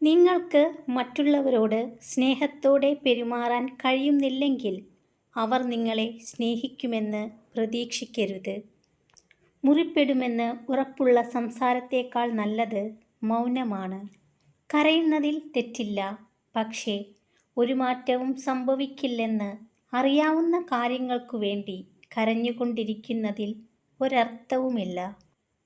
നിങ്ങൾക്ക് മറ്റുള്ളവരോട് സ്നേഹത്തോടെ പെരുമാറാൻ കഴിയുന്നില്ലെങ്കിൽ അവർ നിങ്ങളെ സ്നേഹിക്കുമെന്ന് പ്രതീക്ഷിക്കരുത്. മുറിപ്പെടുമെന്ന് ഉറപ്പുള്ള സംസാരത്തേക്കാൾ നല്ലത് മൗനമാണ്. കരയുന്നതിൽ തെറ്റില്ല. പക്ഷേ ഒരു മാറ്റവും സംഭവിക്കില്ലെന്ന് അറിയാവുന്ന കാര്യങ്ങൾക്കു വേണ്ടി കരഞ്ഞുകൊണ്ടിരിക്കുന്നതിൽ ഒരർത്ഥവുമില്ല.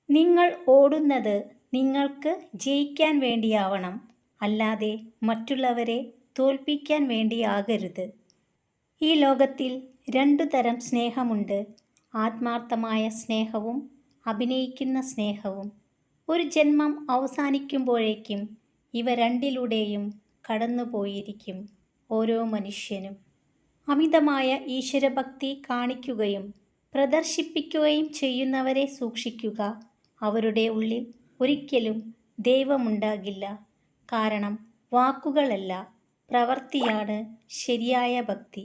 നിങ്ങൾ ഓടുന്നത് നിങ്ങൾക്ക് ജയിക്കാൻ വേണ്ടിയാവണം, അല്ലാതെ മറ്റുള്ളവരെ തോൽപ്പിക്കാൻ വേണ്ടിയാകരുത്. ഈ ലോകത്തിൽ രണ്ടു തരം സ്നേഹമുണ്ട്: ആത്മാർത്ഥമായ സ്നേഹവും അഭിനയിക്കുന്ന സ്നേഹവും. ഒരു ജന്മം അവസാനിക്കുമ്പോഴേക്കും ഇവ രണ്ടിലൂടെയും കടന്നുപോയിരിക്കും ഓരോ മനുഷ്യനും. അമിതമായ ഈശ്വരഭക്തി കാണിക്കുകയും പ്രദർശിപ്പിക്കുകയും ചെയ്യുന്നവരെ സൂക്ഷിക്കുക. അവരുടെ ഉള്ളിൽ ഒരിക്കലും ദൈവമുണ്ടാകില്ല. കാരണം വാക്കുകളല്ല, പ്രവൃത്തിയാണ് ശരിയായ ഭക്തി.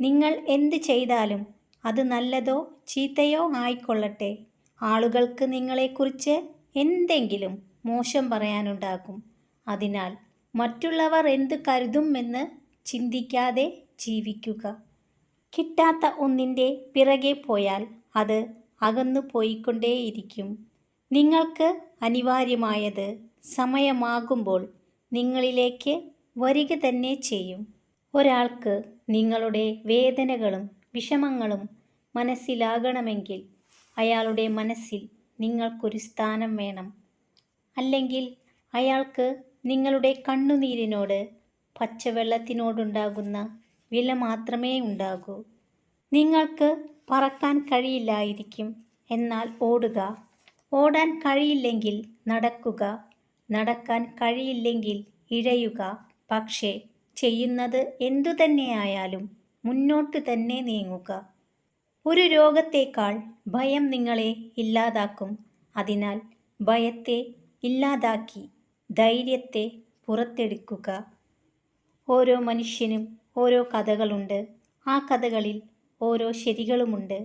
നിങ്ങൾ എന്ത് ചെയ്താലും അത് നല്ലതോ ചീത്തയോ ആയിക്കൊള്ളട്ടെ, ആളുകൾക്ക് നിങ്ങളെക്കുറിച്ച് എന്തെങ്കിലും മോശം പറയാനുണ്ടാകും. അതിനാൽ മറ്റുള്ളവർ എന്ത് കരുതും എന്ന് ചിന്തിക്കാതെ ജീവിക്കുക. കിട്ടാത്ത ഒന്നിൻ്റെ പിറകെ പോയാൽ അത് അകന്നു പോയിക്കൊണ്ടേയിരിക്കും. നിങ്ങൾക്ക് അനിവാര്യമായത് സമയമാകുമ്പോൾ നിങ്ങളിലേക്ക് വരിക തന്നെ ചെയ്യും. ഒരാൾക്ക് നിങ്ങളുടെ വേദനകളും വിഷമങ്ങളും മനസ്സിലാകണമെങ്കിൽ അയാളുടെ മനസ്സിൽ നിങ്ങൾക്കൊരു സ്ഥാനം വേണം. അല്ലെങ്കിൽ അയാൾക്ക് നിങ്ങളുടെ കണ്ണുനീരിനോട് പച്ചവെള്ളത്തിനോടുണ്ടാകുന്ന വില മാത്രമേ ഉണ്ടാകൂ. നിങ്ങൾക്ക് പറക്കാൻ കഴിയില്ലായിരിക്കും, എന്നാൽ ഓടുക. ഓടാൻ കഴിയില്ലെങ്കിൽ നടക്കുക. നടക്കാൻ കഴിയില്ലെങ്കിൽ ഇഴയുക. പക്ഷേ ചെയ്യുന്നത് എന്തുതന്നെയായാലും മുന്നോട്ട് തന്നെ നീങ്ങുക. ഒരു രോഗത്തേക്കാൾ ഭയം നിങ്ങളെ ഇല്ലാതാക്കും. അതിനാൽ ഭയത്തെ ഇല്ലാതാക്കി ധൈര്യത്തെ പുറത്തെടുക്കുക. ഓരോ മനുഷ്യനും ഓരോ കഥകളുണ്ട്. ആ കഥകളിൽ ഓരോ ശരികളുമുണ്ട്.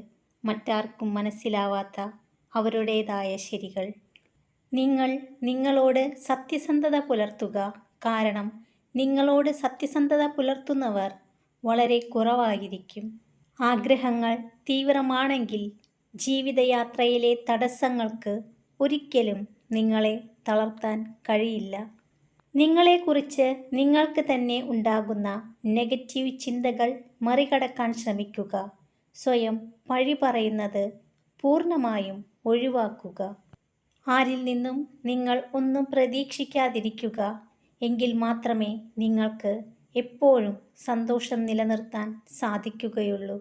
മറ്റാർക്കും മനസ്സിലാവാത്ത അവരുടേതായ ശരികൾ. നിങ്ങൾ നിങ്ങളോട് സത്യസന്ധത പുലർത്തുക. കാരണം നിങ്ങളോട് സത്യസന്ധത പുലർത്തുന്നവർ വളരെ കുറവായിരിക്കും. ആഗ്രഹങ്ങൾ തീവ്രമാണെങ്കിൽ ജീവിതയാത്രയിലെ തടസ്സങ്ങൾക്ക് ഒരിക്കലും നിങ്ങളെ തളർത്താൻ കഴിയില്ല. നിങ്ങളെക്കുറിച്ച് നിങ്ങൾക്ക് തന്നെ ഉണ്ടാകുന്ന നെഗറ്റീവ് ചിന്തകൾ മറികടക്കാൻ ശ്രമിക്കുക. സ്വയം പഴി പറയുന്നത് പൂർണ്ണമായും ഒഴിവാക്കുക. ആരിൽ നിന്നും നിങ്ങൾ ഒന്നും പ്രതീക്ഷിക്കാതിരിക്കുക. എങ്കിൽ മാത്രമേ നിങ്ങൾക്ക് എപ്പോഴും സന്തോഷം നിലനിർത്താൻ സാധിക്കുകയുള്ളൂ.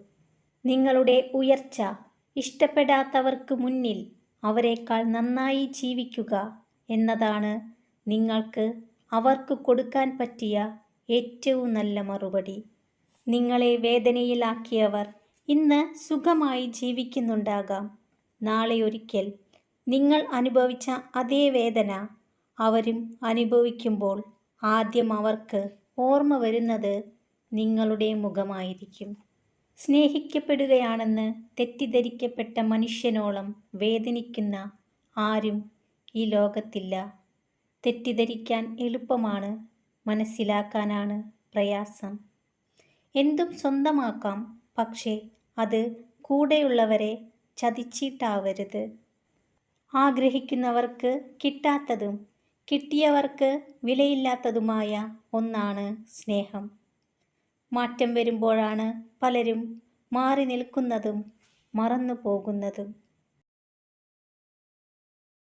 നിങ്ങളുടെ ഉയർച്ച ഇഷ്ടപ്പെടാത്തവർക്ക് മുന്നിൽ അവരെക്കാൾ നന്നായി ജീവിക്കുക എന്നതാണ് നിങ്ങൾക്ക് അവർക്ക് കൊടുക്കാൻ പറ്റിയ ഏറ്റവും നല്ല മറുപടി. നിങ്ങളെ വേദനയിലാക്കിയവർ ഇന്ന് സുഖമായി ജീവിക്കുന്നുണ്ടാകാം. നാളെ ഒരിക്കൽ നിങ്ങൾ അനുഭവിച്ച അതേ വേദന അവരും അനുഭവിക്കുമ്പോൾ ആദ്യം അവർക്ക് ഓർമ്മ വരുന്നത് നിങ്ങളുടെ മുഖമായിരിക്കും. സ്നേഹിക്കപ്പെടുകയാണെന്ന് തെറ്റിദ്ധരിക്കപ്പെട്ട മനുഷ്യനോളം വേദനിക്കുന്ന ആരും ഈ ലോകത്തില്ല. തെറ്റിദ്ധരിക്കാൻ എളുപ്പമാണ്, മനസ്സിലാക്കാനാണ് പ്രയാസം. എന്തും സ്വന്തമാക്കാം, പക്ഷേ അത് കൂടെയുള്ളവരെ ചതിച്ചിട്ടാവരുത്. ആഗ്രഹിക്കുന്നവർക്ക് കിട്ടാത്തതും കിട്ടിയവർക്ക് വിലയില്ലാത്തതുമായ ഒന്നാണ് സ്നേഹം. മാറ്റം വരുമ്പോഴാണ് പലരും മാറി നിൽക്കുന്നതും മറന്നു പോകുന്നതും.